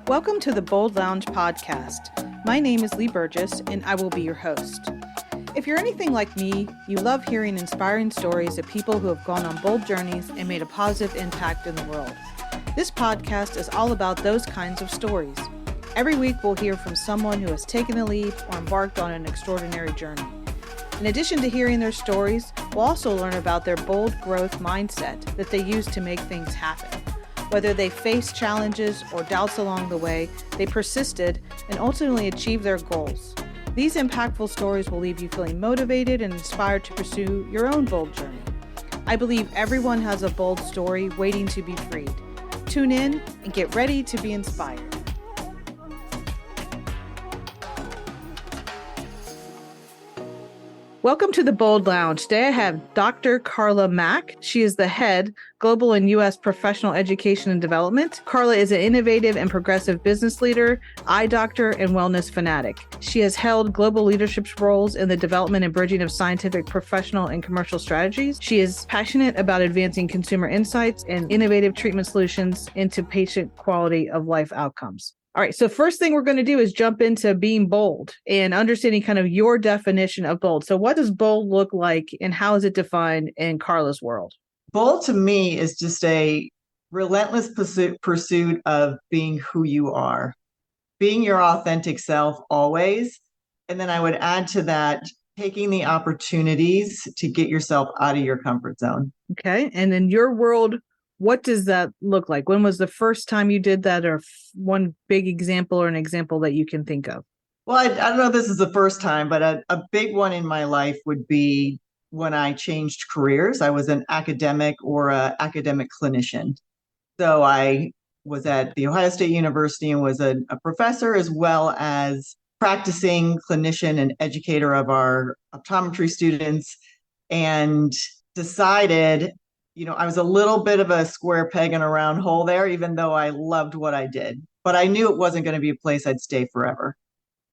Welcome to the Bold Lounge podcast. My name is Lee Burgess, and I will be your host. If you're anything like me, you love hearing inspiring stories of people who have gone on bold journeys and made a positive impact in the world. This podcast is all about those kinds of stories. Every week, we'll hear from someone who has taken the leap or embarked on an extraordinary journey. In addition to hearing their stories, we'll also learn about their bold growth mindset that they use to make things happen. Whether they faced challenges or doubts along the way, they persisted and ultimately achieved their goals. These impactful stories will leave you feeling motivated and inspired to pursue your own bold journey. I believe everyone has a bold story waiting to be freed. Tune in and get ready to be inspired. Welcome to the Bold Lounge. Today I have Dr. Carla Mack. She is the head Global and U.S. Professional Education and Development. Carla is an innovative and progressive business leader, eye doctor, and wellness fanatic. She has held global leadership roles in the development and bridging of scientific, professional, and commercial strategies. She is passionate about advancing consumer insights and innovative treatment solutions into patient quality of life outcomes. All right. So first thing we're going to do is jump into being bold and understanding kind of your definition of bold. So what does bold look like and how is it defined in Carla's world? Bold to me is just a relentless pursuit of being who you are, being your authentic self always. And then I would add to that, taking the opportunities to get yourself out of your comfort zone. Okay. And in your world, what does that look like? When was the first time you did that, or one big example or an example that you can think of? Well, I don't know if this is the first time, but a big one in my life would be when I changed careers. I was an academic or an academic clinician. So I was at the Ohio State University and was a professor as well as practicing clinician and educator of our optometry students, and decided, I was a little bit of a square peg in a round hole there, even though I loved what I did. But I knew it wasn't going to be a place I'd stay forever.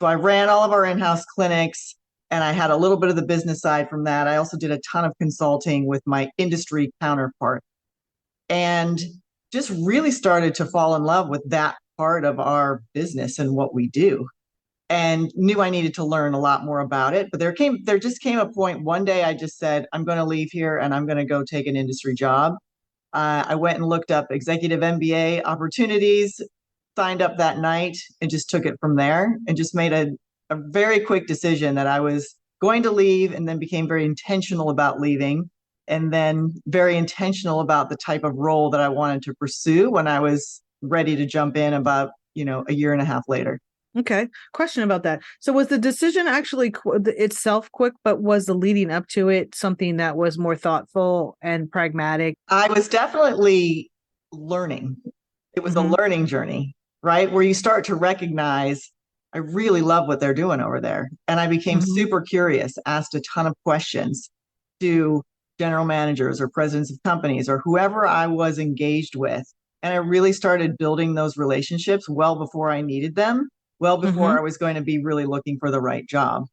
So I ran all of our in-house clinics, and I had a little bit of the business side from that. I also did a ton of consulting with my industry counterpart, and just really started to fall in love with that part of our business and what we do, and knew I needed to learn a lot more about it. But there just came a point one day I just said, I'm going to leave here and I'm going to go take an industry job. I went and looked up executive MBA opportunities, signed up that night, and just took it from there, and just made a very quick decision that I was going to leave, and then became very intentional about leaving, and then very intentional about the type of role that I wanted to pursue when I was ready to jump in about, a year and a half later. Okay. Question about that. So was the decision actually itself quick, but was the leading up to it something that was more thoughtful and pragmatic? I was definitely learning. It was a learning journey, right? Where you start to recognize, I really love what they're doing over there. And I became super curious, asked a ton of questions to general managers or presidents of companies or whoever I was engaged with. And I really started building those relationships well before I needed them, well before I was going to be really looking for the right job.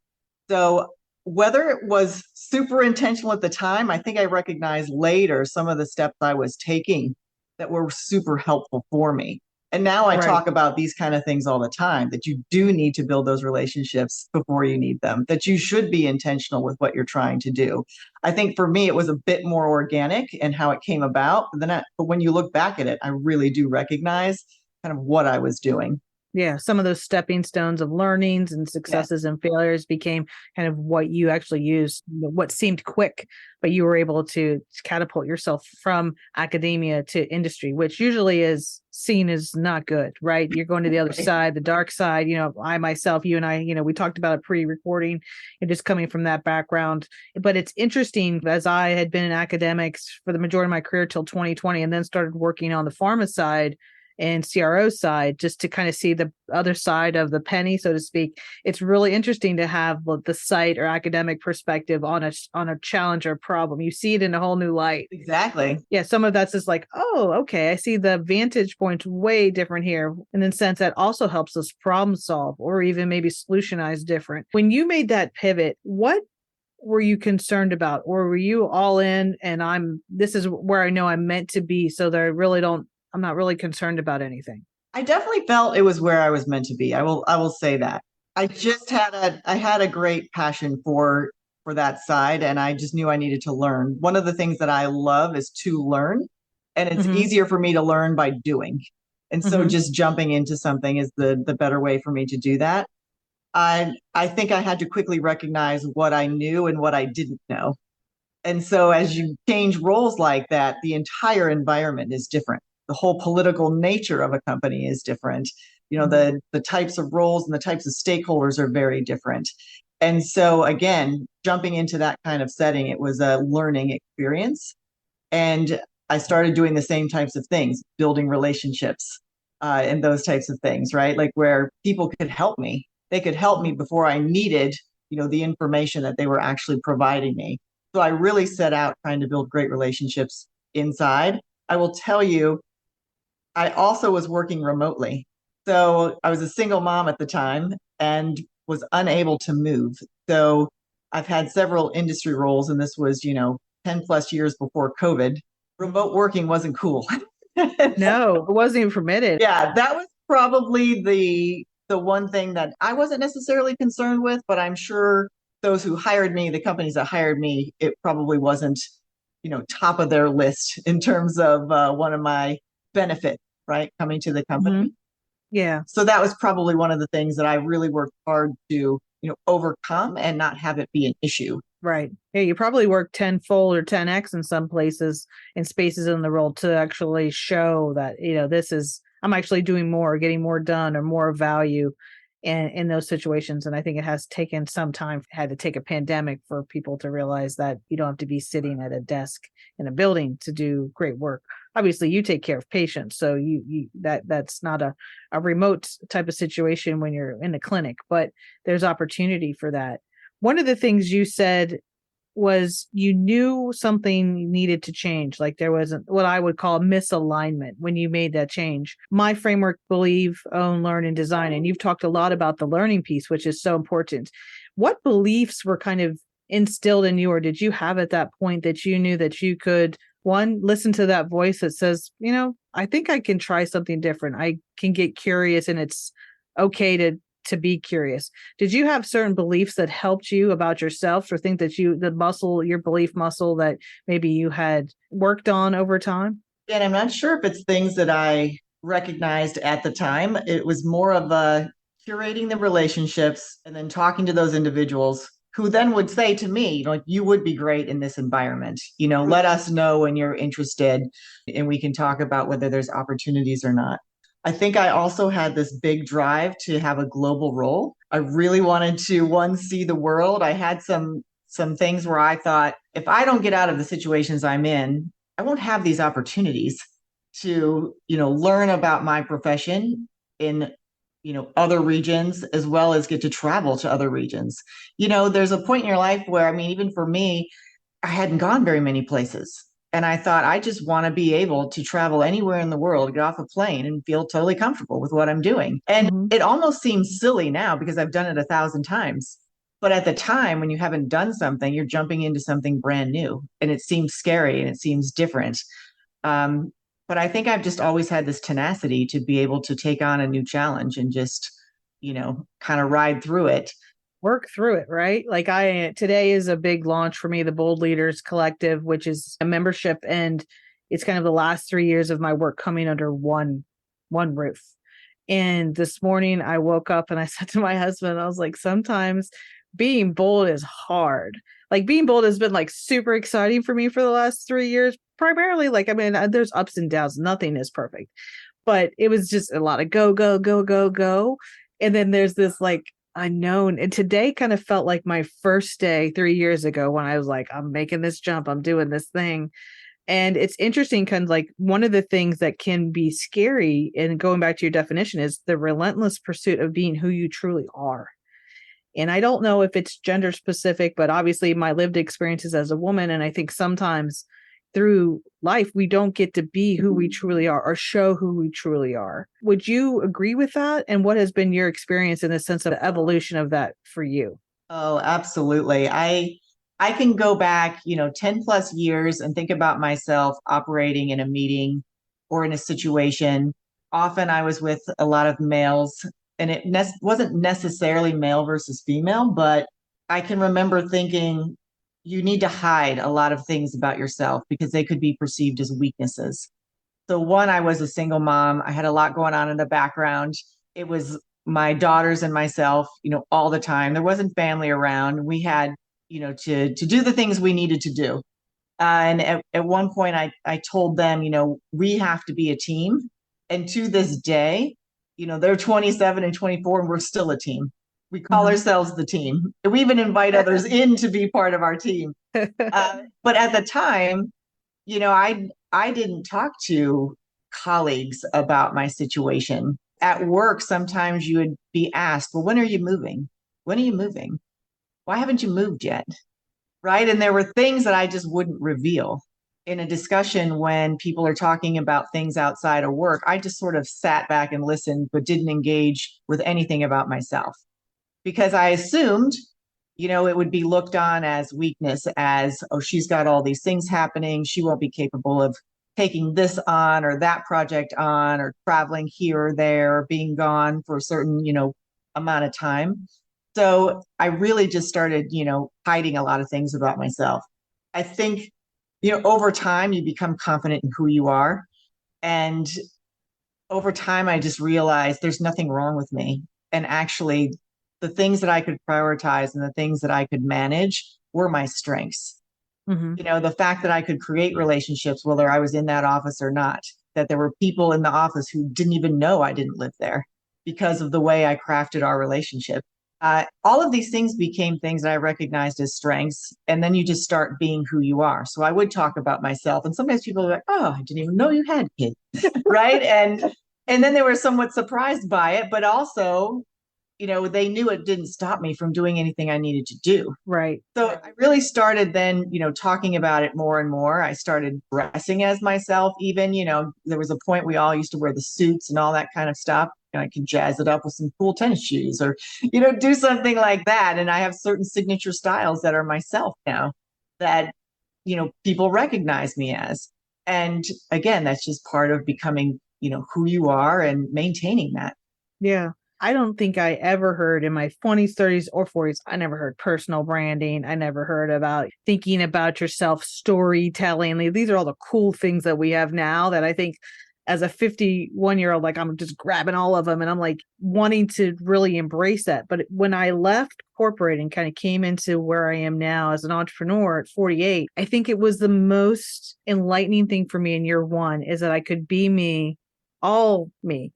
So whether it was super intentional at the time, I think I recognized later some of the steps I was taking that were super helpful for me. And now I talk about these kind of things all the time, that you do need to build those relationships before you need them, that you should be intentional with what you're trying to do. I think for me, it was a bit more organic in how it came about. But when you look back at it, I really do recognize kind of what I was doing. Yeah, some of those stepping stones of learnings and successes and failures became kind of what you actually used, what seemed quick, but you were able to catapult yourself from academia to industry, which usually is seen as not good, right? You're going to the other side, the dark side. I myself, you and I, we talked about it pre-recording and just coming from that background. But it's interesting, as I had been in academics for the majority of my career till 2020, and then started working on the pharma side and CRO side, just to kind of see the other side of the penny, so to speak. It's really interesting to have the site or academic perspective on a challenge or problem. You see it in a whole new light. Exactly. Yeah, some of that's just like, oh, okay, I see the vantage point's way different here. And in the sense that also helps us problem solve or even maybe solutionize different. When you made that pivot, what were you concerned about? Or were you all in and this is where I know I'm meant to be, so that I'm not really concerned about anything? I definitely felt it was where I was meant to be. I will say that. I had a great passion for that side, and I just knew I needed to learn. One of the things that I love is to learn, and it's Mm-hmm. easier for me to learn by doing. And so Mm-hmm. just jumping into something is the better way for me to do that. I think I had to quickly recognize what I knew and what I didn't know. And so as you change roles like that, the entire environment is different. The whole political nature of a company is different. You know, Mm-hmm. the types of roles and the types of stakeholders are very different. And so again, jumping into that kind of setting, it was a learning experience. And I started doing the same types of things, building relationships, and those types of things, right? Like where people could help me. They could help me before I needed, the information that they were actually providing me. So I really set out trying to build great relationships inside. I will tell you, I also was working remotely. So I was a single mom at the time and was unable to move. So I've had several industry roles, and this was, 10 plus years before COVID. Remote working wasn't cool. No, it wasn't even permitted. Yeah, that was probably the one thing that I wasn't necessarily concerned with, but I'm sure those who hired me, the companies that hired me, it probably wasn't, top of their list in terms of one of my benefits, right, coming to the Mm-hmm. company. Yeah. So that was probably one of the things that I really worked hard to, overcome and not have it be an issue. Right. Yeah, you probably work tenfold or 10x in some places in spaces in the world to actually show that, this is, I'm actually doing more, getting more done or more value in those situations. And I think it has taken some time, had to take a pandemic for people to realize that you don't have to be sitting at a desk in a building to do great work. Obviously, you take care of patients, so that's not a remote type of situation when you're in a clinic, but there's opportunity for that. One of the things you said was you knew something needed to change. Like there was what I would call misalignment when you made that change. My framework, believe, own, learn, and design. And you've talked a lot about the learning piece, which is so important. What beliefs were kind of instilled in you, or did you have at that point that you knew that you could, one, listen to that voice that says, I think I can try something different. I can get curious, and it's okay to be curious. Did you have certain beliefs that helped you about yourself, or think that your belief muscle that maybe you had worked on over time? And I'm not sure if it's things that I recognized at the time. It was more of a curating the relationships and then talking to those individuals who then would say to me, like, you would be great in this environment. Let us know when you're interested and we can talk about whether there's opportunities or not. I think I also had this big drive to have a global role. I really wanted to, one, see the world. I had some things where I thought, if I don't get out of the situations I'm in, I won't have these opportunities to, learn about my profession in, other regions, as well as get to travel to other regions. There's a point in your life where, I mean, even for me, I hadn't gone very many places. And I thought, I just want to be able to travel anywhere in the world, get off a plane and feel totally comfortable with what I'm doing. And Mm-hmm. it almost seems silly now because I've done it 1,000 times. But at the time, when you haven't done something, you're jumping into something brand new and it seems scary and it seems different. Um, but I think I've just always had this tenacity to be able to take on a new challenge and just, kind of ride through it. Work through it, right? Like today is a big launch for me, the Bold Leaders Collective, which is a membership, and it's kind of the last 3 years of my work coming under one roof. And this morning I woke up and I said to my husband, I was like, sometimes being bold is hard. Like being bold has been like super exciting for me for the last 3 years. Primarily, like, I mean, there's ups and downs. Nothing is perfect, but it was just a lot of go, go, go, go, go. And then there's this like unknown. And today kind of felt like my first day 3 years ago when I was like, I'm making this jump, I'm doing this thing. And it's interesting, kind of like one of the things that can be scary, and going back to your definition, is the relentless pursuit of being who you truly are. And I don't know if it's gender specific, but obviously my lived experiences as a woman. And I think sometimes through life, we don't get to be who we truly are or show who we truly are. Would you agree with that? And what has been your experience in the sense of the evolution of that for you? Oh, absolutely. I can go back, 10 plus years and think about myself operating in a meeting or in a situation often I was with a lot of males, and it wasn't necessarily male versus female, but I can remember thinking you need to hide a lot of things about yourself because they could be perceived as weaknesses. So, one, I was a single mom. I had a lot going on in the background. It was my daughters and myself, all the time. There wasn't family around. We had, to do the things we needed to do. And at one point, I told them, we have to be a team. And to this day, they're 27 and 24, and we're still a team. We call ourselves the team. We even invite others in to be part of our team. But at the time, I didn't talk to colleagues about my situation. At work, sometimes you would be asked, well, when are you moving? When are you moving? Why haven't you moved yet? Right. And there were things that I just wouldn't reveal in a discussion when people are talking about things outside of work. I just sort of sat back and listened, but didn't engage with anything about myself because I assumed, it would be looked on as weakness, as, oh, she's got all these things happening. She won't be capable of taking this on or that project on or traveling here or there or being gone for a certain, amount of time. So I really just started, hiding a lot of things about myself. I think, over time, you become confident in who you are. And over time, I just realized there's nothing wrong with me. And actually, the things that I could prioritize and the things that I could manage were my strengths. The fact that I could create relationships, whether I was in that office or not, that there were people in the office who didn't even know I didn't live there because of the way I crafted our relationship. All of these things became things that I recognized as strengths. And then you just start being who you are. So I would talk about myself. And sometimes people are like, oh, I didn't even know you had kids. Right. And then they were somewhat surprised by it, but also, they knew it didn't stop me from doing anything I needed to do. Right. So I really started then, talking about it more and more. I started dressing as myself, even, there was a point we all used to wear the suits and all that kind of stuff. I could jazz it up with some cool tennis shoes or, do something like that. And I have certain signature styles that are myself now that, people recognize me as. And again, that's just part of becoming, who you are and maintaining that. Yeah. I don't think I ever heard in my 20s, 30s, or 40s, I never heard personal branding. I never heard about thinking about yourself, storytelling. These are all the cool things that we have now that I think as a 51-year-old, like I'm just grabbing all of them and I'm like wanting to really embrace that. But when I left corporate and kind of came into where I am now as an entrepreneur at 48, I think it was the most enlightening thing for me in year one is that I could be me, all me,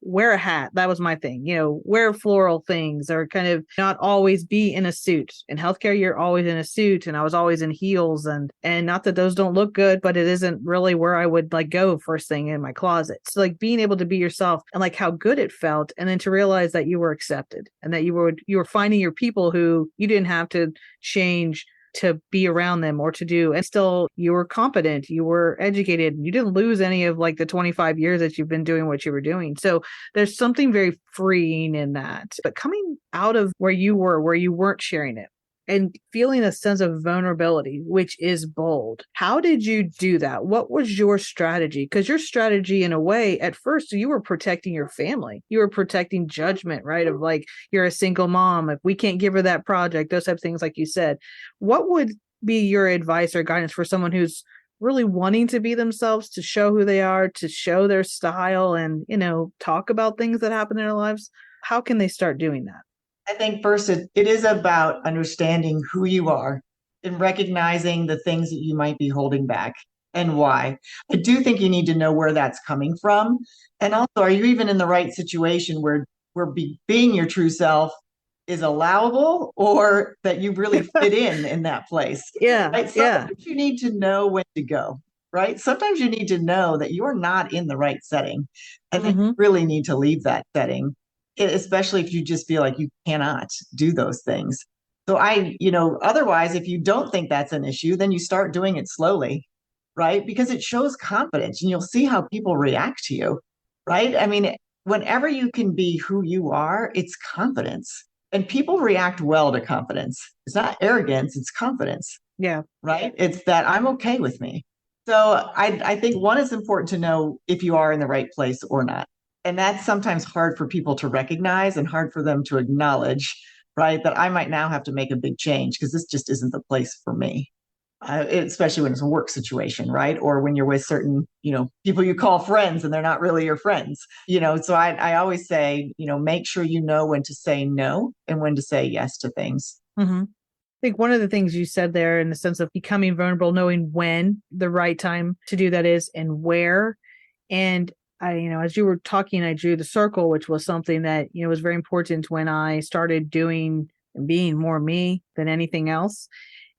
wear a hat. That was my thing, wear floral things or kind of not always be in a suit. In healthcare, you're always in a suit and I was always in heels and not that those don't look good, but it isn't really where I would like go first thing in my closet. So like being able to be yourself and like how good it felt. And then to realize that you were accepted and that you were finding your people who you didn't have to change to be around them or to do. And still you were competent, you were educated, you didn't lose any of like the 25 years that you've been doing what you were doing. So there's something very freeing in that. But coming out of where you weren't sharing it and feeling a sense of vulnerability, which is bold. How did you do that? What was your strategy? Because your strategy, in a way, at first, you were protecting your family. You were protecting judgment, right? Of like, you're a single mom. If we can't give her that project, those type of things, like you said. What would be your advice or guidance for someone who's really wanting to be themselves, to show who they are, to show their style and, talk about things that happen in their lives? How can they start doing that? I think first it is about understanding who you are and recognizing the things that you might be holding back and why. I do think you need to know where that's coming from. And also, are you even in the right situation where being your true self is allowable or that you really fit in that place? Yeah. Right? Sometimes you need to know when to go. Right. Sometimes you need to know that you're not in the right setting and then you really need to leave that setting, especially if you just feel like you cannot do those things. So otherwise, if you don't think that's an issue, then you start doing it slowly, right? Because it shows confidence and you'll see how people react to you, right? I mean, whenever you can be who you are, it's confidence. And people react well to confidence. It's not arrogance, it's confidence. Yeah. Right? It's that I'm okay with me. So I think one is important to know if you are in the right place or not. And that's sometimes hard for people to recognize and hard for them to acknowledge, right? That I might now have to make a big change because this just isn't the place for me. Especially when it's a work situation, right? Or when you're with certain, people you call friends and they're not really your friends, So I always say, make sure you know when to say no and when to say yes to things. Mm-hmm. I think one of the things you said there in the sense of becoming vulnerable, knowing when the right time to do that is and where. And as you were talking, I drew the circle, which was something that, was very important when I started doing and being more me than anything else,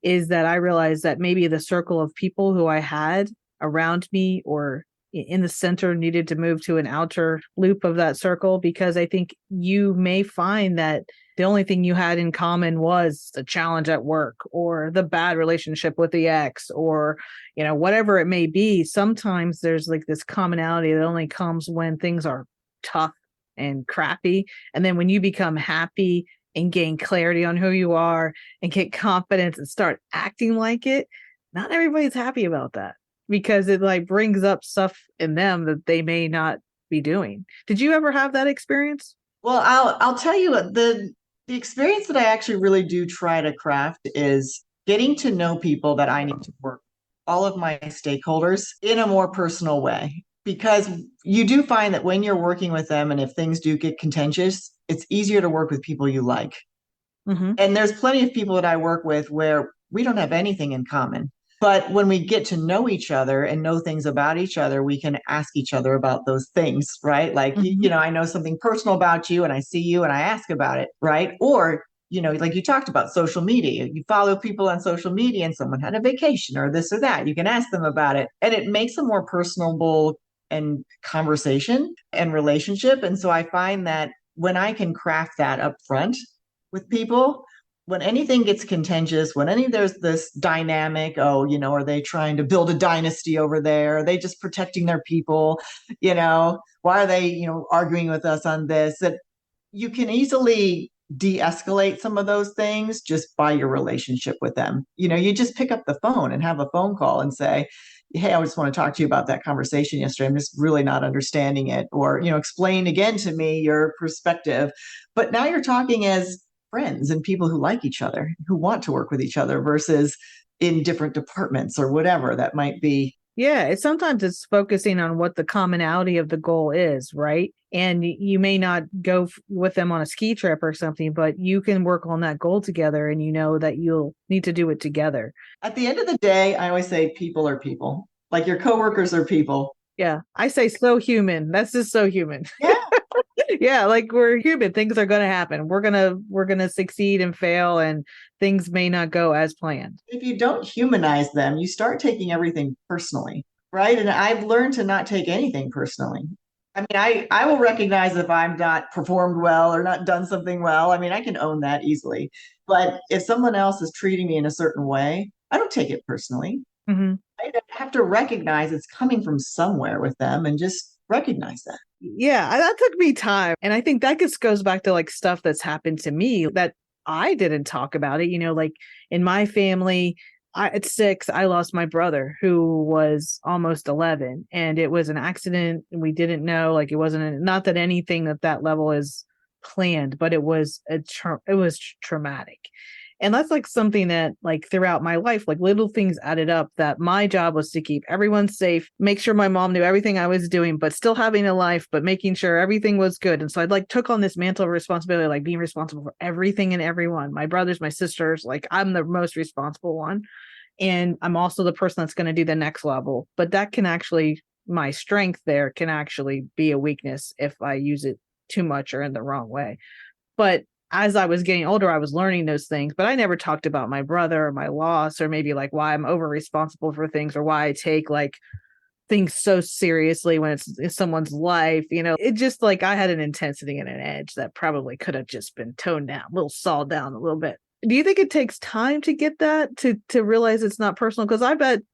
is that I realized that maybe the circle of people who I had around me or in the center needed to move to an outer loop of that circle, because I think you may find that the only thing you had in common was the challenge at work or the bad relationship with the ex or, whatever it may be. Sometimes there's like this commonality that only comes when things are tough and crappy. And then when you become happy and gain clarity on who you are and get confidence and start acting like it, not everybody's happy about that because it like brings up stuff in them that they may not be doing. Did you ever have that experience? Well, I'll tell you the experience that I actually really do try to craft is getting to know people that I need to work, all of my stakeholders in a more personal way. Because you do find that when you're working with them and if things do get contentious, it's easier to work with people you like. Mm-hmm. And there's plenty of people that I work with where we don't have anything in common. But when we get to know each other and know things about each other, we can ask each other about those things, right? Like, Mm-hmm. I know something personal about you and I see you and I ask about it, right? Or, like you talked about social media, you follow people on social media and someone had a vacation or this or that, you can ask them about it. And it makes a more personable and conversation and relationship. And so I find that when I can craft that up front with people, when anything gets contentious, when there's this dynamic, are they trying to build a dynasty over there? Are they just protecting their people? Why are they, arguing with us on this? That you can easily de-escalate some of those things just by your relationship with them. You just pick up the phone and have a phone call and say, hey, I just want to talk to you about that conversation yesterday. I'm just really not understanding it. Or, explain again to me your perspective. But now you're talking as friends and people who like each other, who want to work with each other versus in different departments or whatever that might be. Yeah, sometimes it's focusing on what the commonality of the goal is, right? And you may not go with them on a ski trip or something, but you can work on that goal together and you know that you'll need to do it together. At the end of the day, I always say people are people. Like your coworkers are people. Yeah, I say so human. That's just so human. Yeah. Yeah, like we're human. Things are going to happen. We're going to succeed and fail and things may not go as planned. If you don't humanize them, you start taking everything personally, right? And I've learned to not take anything personally. I mean, I will recognize if I'm not performed well or not done something well. I mean, I can own that easily. But if someone else is treating me in a certain way, I don't take it personally. Mm-hmm. I have to recognize it's coming from somewhere with them and just recognize that. Yeah, that took me time. And I think that just goes back to like stuff that's happened to me that I didn't talk about it. Like in my family, at 6, I lost my brother who was almost 11 and it was an accident. And we didn't know, like it wasn't, not that anything at that level is planned, but it was it was traumatic. And that's like something that like throughout my life, like little things added up that my job was to keep everyone safe, make sure my mom knew everything I was doing, but still having a life, but making sure everything was good. And so I like took on this mantle of responsibility, like being responsible for everything and everyone, my brothers, my sisters, like I'm the most responsible one. And I'm also the person that's going to do the next level. But that can actually, my strength there can actually be a weakness if I use it too much or in the wrong way. But as I was getting older, I was learning those things, but I never talked about my brother or my loss or maybe like why I'm over responsible for things or why I take like things so seriously when it's someone's life. It just like I had an intensity and an edge that probably could have just been toned down, a little sawed down a little bit. Do you think it takes time to get that to realize it's not personal? Because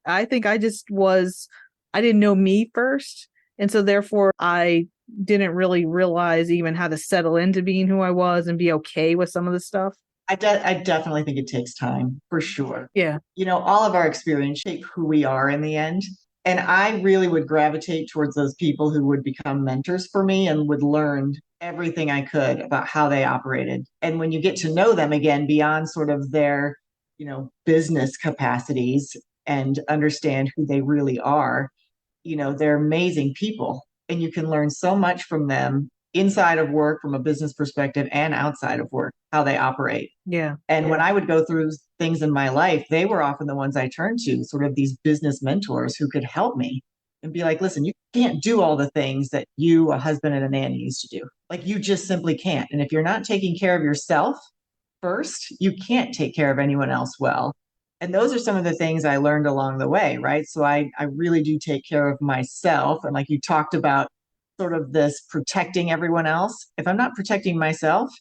I think I didn't know me first. And so therefore I didn't really realize even how to settle into being who I was and be okay with some of the stuff. I definitely think it takes time for sure. Yeah. All of our experience shape who we are in the end. And I really would gravitate towards those people who would become mentors for me and would learn everything I could about how they operated. And when you get to know them again beyond sort of their, business capacities and understand who they really are, they're amazing people. And you can learn so much from them inside of work from a business perspective and outside of work, how they operate. Yeah. And when I would go through things in my life, they were often the ones I turned to, sort of these business mentors who could help me and be like, listen, you can't do all the things that you, a husband and a nanny, used to do. Like, you just simply can't. And if you're not taking care of yourself first, you can't take care of anyone else well. And those are some of the things I learned along the way, right? So I really do take care of myself. And like you talked about, sort of this protecting everyone else. If I'm not protecting myself,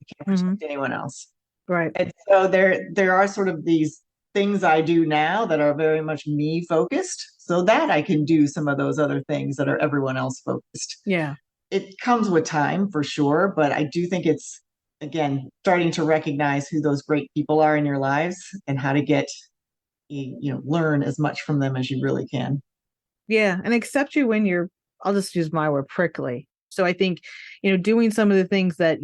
I can't protect anyone else. Right. And so there are sort of these things I do now that are very much me focused so that I can do some of those other things that are everyone else focused. Yeah. It comes with time for sure, but I do think it's, again, starting to recognize who those great people are in your lives and how to learn as much from them as you really can. Yeah. And accept you when you're, I'll just use my word, prickly. So I think, doing some of the things that,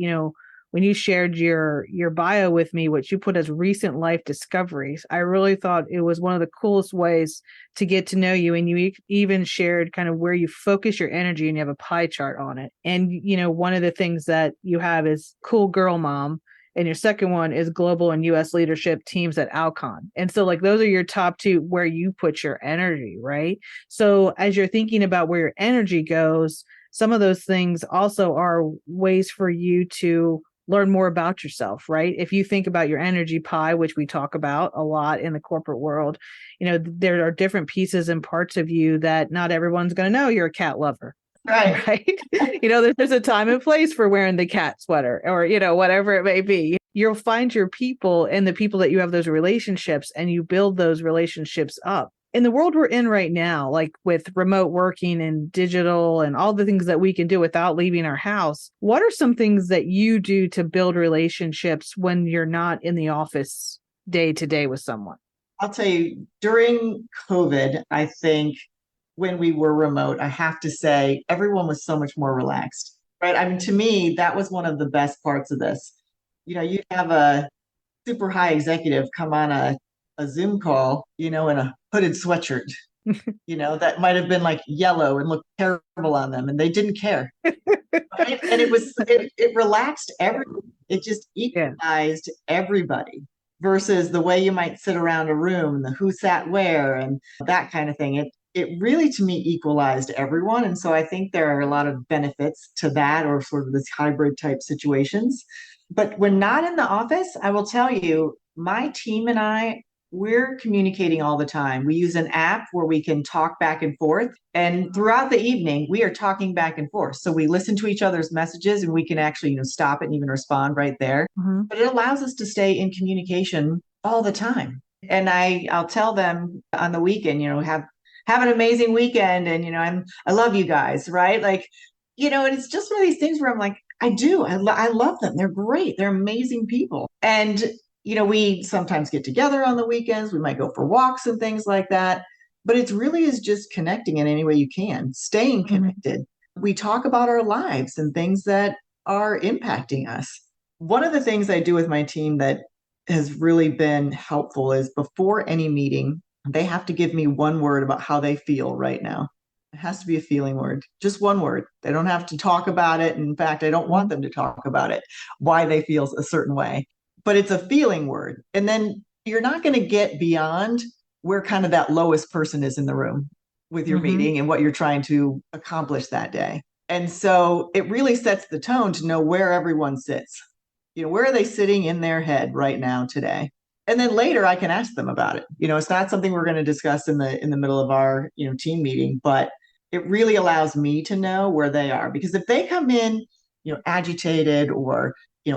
when you shared your bio with me, which you put as recent life discoveries, I really thought it was one of the coolest ways to get to know you. And you even shared kind of where you focus your energy, and you have a pie chart on it. And, one of the things that you have is cool girl mom. And your second one is global and US leadership teams at Alcon. And so like those are your top two where you put your energy, right? So as you're thinking about where your energy goes, some of those things also are ways for you to learn more about yourself, right? If you think about your energy pie, which we talk about a lot in the corporate world, there are different pieces and parts of you that not everyone's going to know you're a cat lover. Right. Right. There's a time and place for wearing the cat sweater or, whatever it may be. You'll find your people and the people that you have those relationships, and you build those relationships up. In the world we're in right now, like with remote working and digital and all the things that we can do without leaving our house, what are some things that you do to build relationships when you're not in the office day to day with someone? I'll tell you, during COVID, I think when we were remote, I have to say everyone was so much more relaxed, right? I mean, to me, that was one of the best parts of this. You'd have a super high executive come on a Zoom call, in a hooded sweatshirt, that might have been like yellow and looked terrible on them, and they didn't care. Right? And it relaxed everyone. It just equalized everybody versus the way you might sit around a room and the who sat where and that kind of thing. It really, to me, equalized everyone. And so I think there are a lot of benefits to that, or sort of this hybrid type situations. But when not in the office, I will tell you, my team and we're communicating all the time. We use an app where we can talk back and forth. And throughout the evening, we are talking back and forth. So we listen to each other's messages, and we can actually, stop it and even respond right there. Mm-hmm. But it allows us to stay in communication all the time. And I'll tell them on the weekend, have an amazing weekend. And, I love you guys, right? Like, and it's just one of these things where I'm like, I do. I love them. They're great. They're amazing people. And, we sometimes get together on the weekends. We might go for walks and things like that. But it really is just connecting in any way you can, staying connected. Mm-hmm. We talk about our lives and things that are impacting us. One of the things I do with my team that has really been helpful is before any meeting, they have to give me one word about how they feel right now. It has to be a feeling word, just one word. They don't have to talk about it. In fact, I don't want them to talk about it, why they feel a certain way, but it's a feeling word. And then you're not going to get beyond where kind of that lowest person is in the room with your meeting and what you're trying to accomplish that day. And so it really sets the tone to know where everyone sits. Where are they sitting in their head right now today? And then later I can ask them about it. It's not something we're going to discuss in the middle of our, team meeting, but it really allows me to know where they are. Because if they come in, agitated or,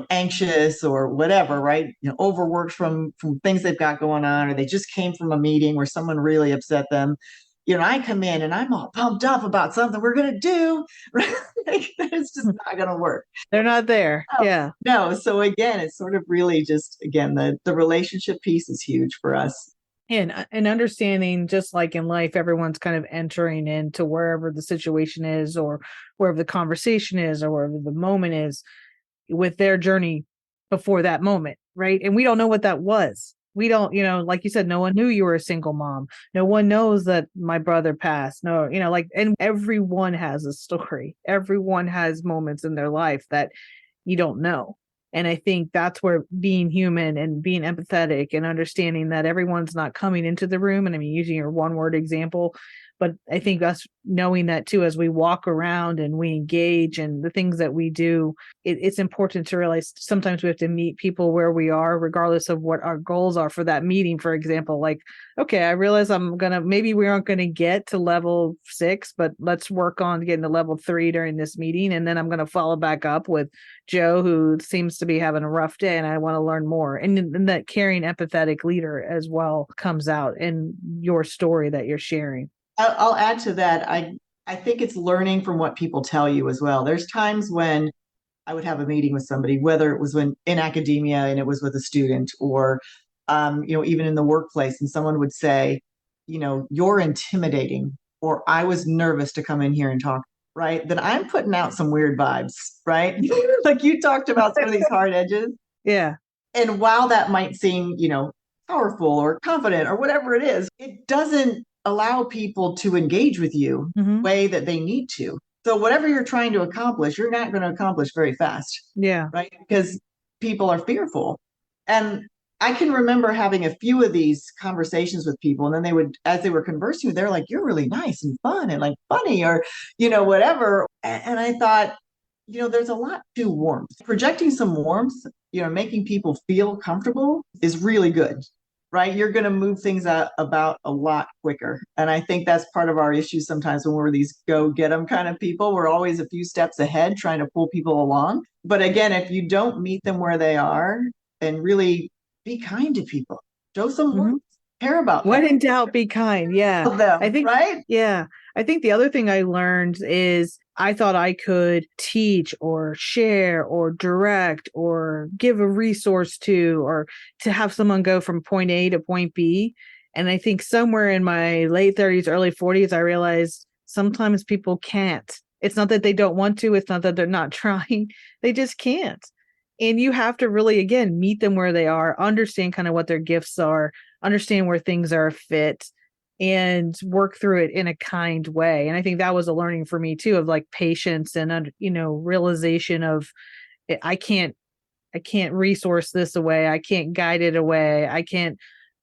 anxious or whatever, right? Overworked from things they've got going on, or they just came from a meeting where someone really upset them, I come in and I'm all pumped up about something we're going to do. Right? It's just not going to work. They're not there. No, Yeah. no. So again, it's sort of really just, again, the relationship piece is huge for us. And understanding, just like in life, everyone's kind of entering into wherever the situation is, or wherever the conversation is, or wherever the moment is, with their journey before that moment, right? And we don't know what that was. We don't, like you said, no one knew you were a single mom. No one knows that my brother passed. No, and everyone has a story. Everyone has moments in their life that you don't know. And I think that's where being human and being empathetic and understanding that everyone's not coming into the room. And I mean, using your one word example, but I think us knowing that too, as we walk around and we engage and the things that we do, it's important to realize sometimes we have to meet people where we are, regardless of what our goals are for that meeting. For example, like, okay, I realize maybe we aren't going to get to level 6, but let's work on getting to level 3 during this meeting. And then I'm going to follow back up with Joe, who seems to be having a rough day, and I want to learn more. And that caring, empathetic leader as well comes out in your story that you're sharing. I'll add to that. I think it's learning from what people tell you as well. There's times when I would have a meeting with somebody, whether it was when in academia and it was with a student, or even in the workplace, and someone would say, you're intimidating, or I was nervous to come in here and talk, right? Then I'm putting out some weird vibes, right? Like you talked about some of these hard edges. Yeah. And while that might seem, powerful or confident or whatever it is, it doesn't allow people to engage with you the way that they need to. So whatever you're trying to accomplish, you're not going to accomplish very fast. Yeah. Right? Because people are fearful. And I can remember having a few of these conversations with people, and then they would, as they were conversing, they're like, you're really nice and fun and like funny, or, whatever. And I thought, there's a lot to warmth. Projecting some warmth, making people feel comfortable is really good. Right? You're going to move things about a lot quicker. And I think that's part of our issue sometimes when we're these go get them kind of people. We're always a few steps ahead trying to pull people along. But again, if you don't meet them where they are and really be kind to people, show some warmth, care about them. When in doubt, be kind. Yeah. I think, right? Yeah. I think the other thing I learned is I thought I could teach or share or direct or give a resource to, or to have someone go from point A to point B. And I think somewhere in my late 30s, early 40s, I realized sometimes people can't. It's not that they don't want to. It's not that they're not trying. They just can't. And you have to really, again, meet them where they are, understand kind of what their gifts are, understand where things are a fit, and work through it in a kind way. And I think that was a learning for me too, of like patience and, realization of I can't resource this away. I can't guide it away. I can't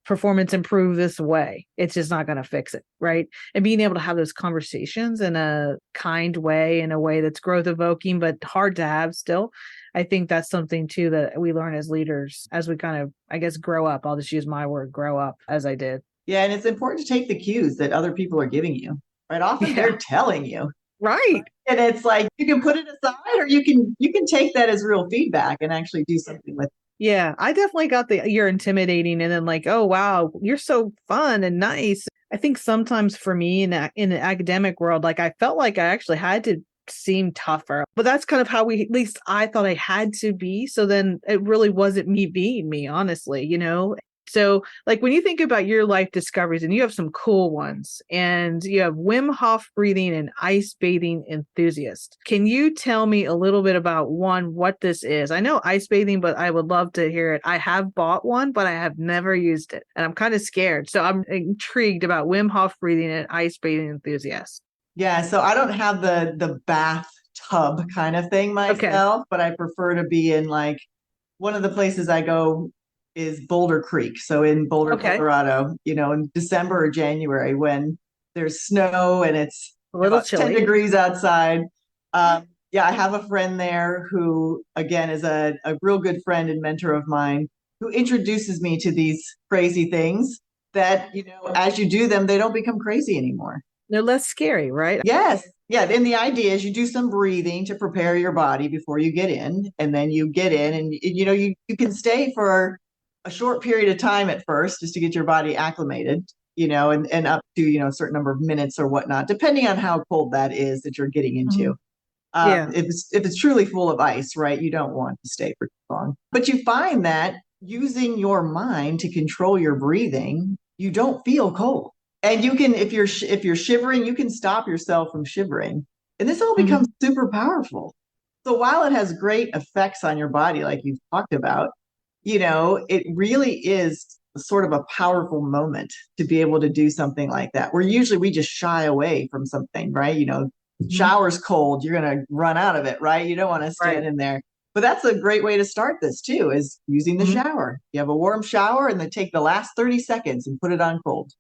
performance improve this way. It's just not going to fix it. Right. And being able to have those conversations in a kind way, in a way that's growth evoking, but hard to have still. I think that's something too that we learn as leaders as we kind of, I guess, grow up. I'll just use my word, grow up, as I did. Yeah. And it's important to take the cues that other people are giving you, right? Often they're telling you. Right. And it's like, you can put it aside, or you can take that as real feedback and actually do something with it. Yeah, I definitely got you're intimidating, and then like, oh, wow, you're so fun and nice. I think sometimes for me in the academic world, like I felt like I actually had to seem tougher, but that's kind of how at least I thought I had to be. So then it really wasn't me being me, honestly, So like when you think about your life discoveries, and you have some cool ones, and you have Wim Hof breathing and ice bathing enthusiast. Can you tell me a little bit about what this is? I know ice bathing, but I would love to hear it. I have bought one, but I have never used it, and I'm kind of scared. So I'm intrigued about Wim Hof breathing and ice bathing enthusiast. Yeah. So I don't have the bath tub kind of thing myself, but I prefer to be in like one of the places I go is Boulder Creek. So in Boulder, Colorado, in December or January when there's snow and it's a little chilly, 10 degrees outside. I have a friend there who, again, is a real good friend and mentor of mine, who introduces me to these crazy things that, as you do them, they don't become crazy anymore. They're less scary, right? Yes. Yeah. Then the idea is you do some breathing to prepare your body before you get in, and then you get in, and you can stay for a short period of time at first just to get your body acclimated. and up to, a certain number of minutes or whatnot, depending on how cold that is that you're getting into. Yeah. If it's truly full of ice, right, you don't want to stay for too long. But you find that using your mind to control your breathing, you don't feel cold. And you can, if you're shivering, you can stop yourself from shivering. And this all becomes super powerful. So while it has great effects on your body, like you've talked about, it really is sort of a powerful moment to be able to do something like that. Where usually we just shy away from something, right? Shower's cold, you're going to run out of it, right? You don't want to stand in there. But that's a great way to start this too, is using the shower. You have a warm shower and then take the last 30 seconds and put it on cold.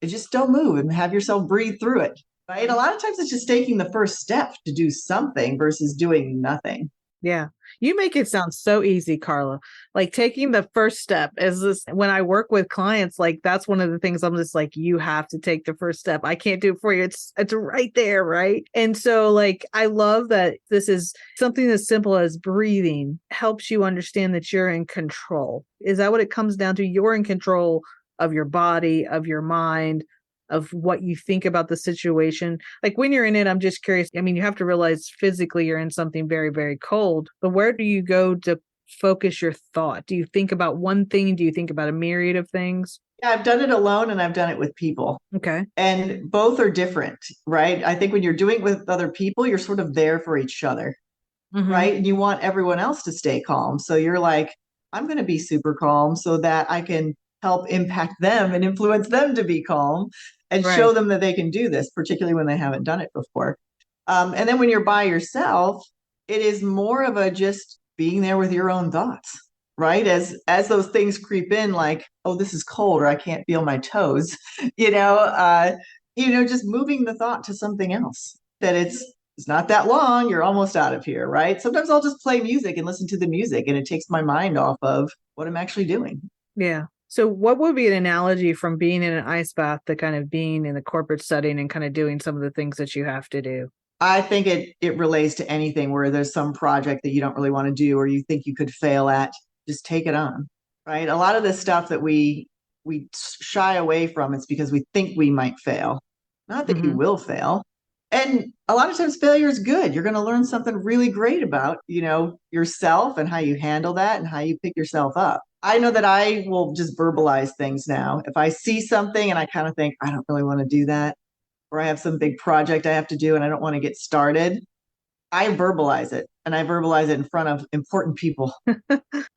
And just don't move and have yourself breathe through it, right? A lot of times it's just taking the first step to do something versus doing nothing. Yeah. You make it sound so easy, Carla. Like taking the first step is this, when I work with clients, like that's one of the things I'm just like, you have to take the first step. I can't do it for you. It's right there. Right. And so like, I love that this is something as simple as breathing helps you understand that you're in control. Is that what it comes down to? You're in control of your body, of your mind, of what you think about the situation. Like when you're in it, I'm just curious. I mean, you have to realize physically you're in something very, very cold, but where do you go to focus your thought? Do you think about one thing? Do you think about a myriad of things? Yeah, I've done it alone and I've done it with people. Okay. And both are different, right? I think when you're doing it with other people, you're sort of there for each other, right? And you want everyone else to stay calm. So you're like, I'm going to be super calm so that I can help impact them and influence them to be calm and show them that they can do this, particularly when they haven't done it before. And then when you're by yourself, it is more of a just being there with your own thoughts, right? As those things creep in, like, oh, this is cold, or I can't feel my toes, just moving the thought to something else, that it's not that long, you're almost out of here, right? Sometimes I'll just play music and listen to the music, and it takes my mind off of what I'm actually doing. Yeah. So what would be an analogy from being in an ice bath to kind of being in the corporate setting and kind of doing some of the things that you have to do? I think it relates to anything where there's some project that you don't really want to do or you think you could fail at. Just take it on, right? A lot of the stuff that we shy away from, it's because we think we might fail. Not that you will fail. And a lot of times failure is good. You're going to learn something really great about, yourself and how you handle that and how you pick yourself up. I know that I will just verbalize things now. If I see something and I kind of think, I don't really want to do that, or I have some big project I have to do and I don't want to get started, I verbalize it, and I verbalize it in front of important people.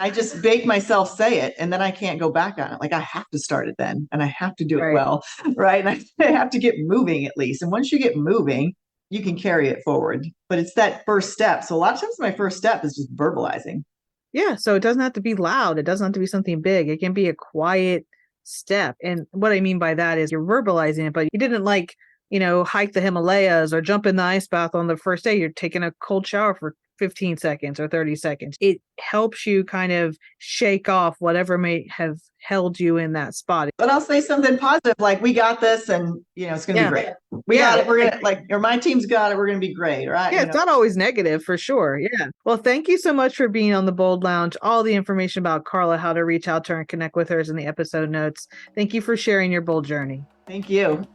I just make myself say it, and then I can't go back on it. Like I have to start it then, and I have to do it well, right? And I have to get moving at least. And once you get moving, you can carry it forward. But it's that first step. So a lot of times my first step is just verbalizing. Yeah. So it doesn't have to be loud. It doesn't have to be something big. It can be a quiet step. And what I mean by that is you're verbalizing it, but you didn't hike the Himalayas or jump in the ice bath on the first day. You're taking a cold shower for 15 seconds or 30 seconds. It helps you kind of shake off whatever may have held you in that spot. But I'll say something positive, like we got this and, it's going to be great. We got it. We're going to or my team's got it. We're going to be great. Right. Yeah. It's not always negative for sure. Yeah. Well, thank you so much for being on the Bold Lounge. All the information about Carla, how to reach out to her and connect with her is in the episode notes. Thank you for sharing your bold journey. Thank you.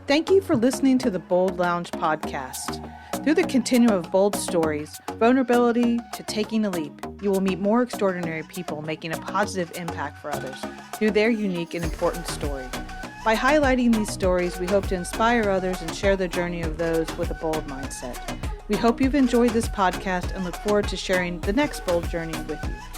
Thank you for listening to the Bold Lounge podcast. Through the continuum of bold stories, vulnerability to taking a leap, you will meet more extraordinary people making a positive impact for others through their unique and important story. By highlighting these stories, we hope to inspire others and share the journey of those with a bold mindset. We hope you've enjoyed this podcast and look forward to sharing the next bold journey with you.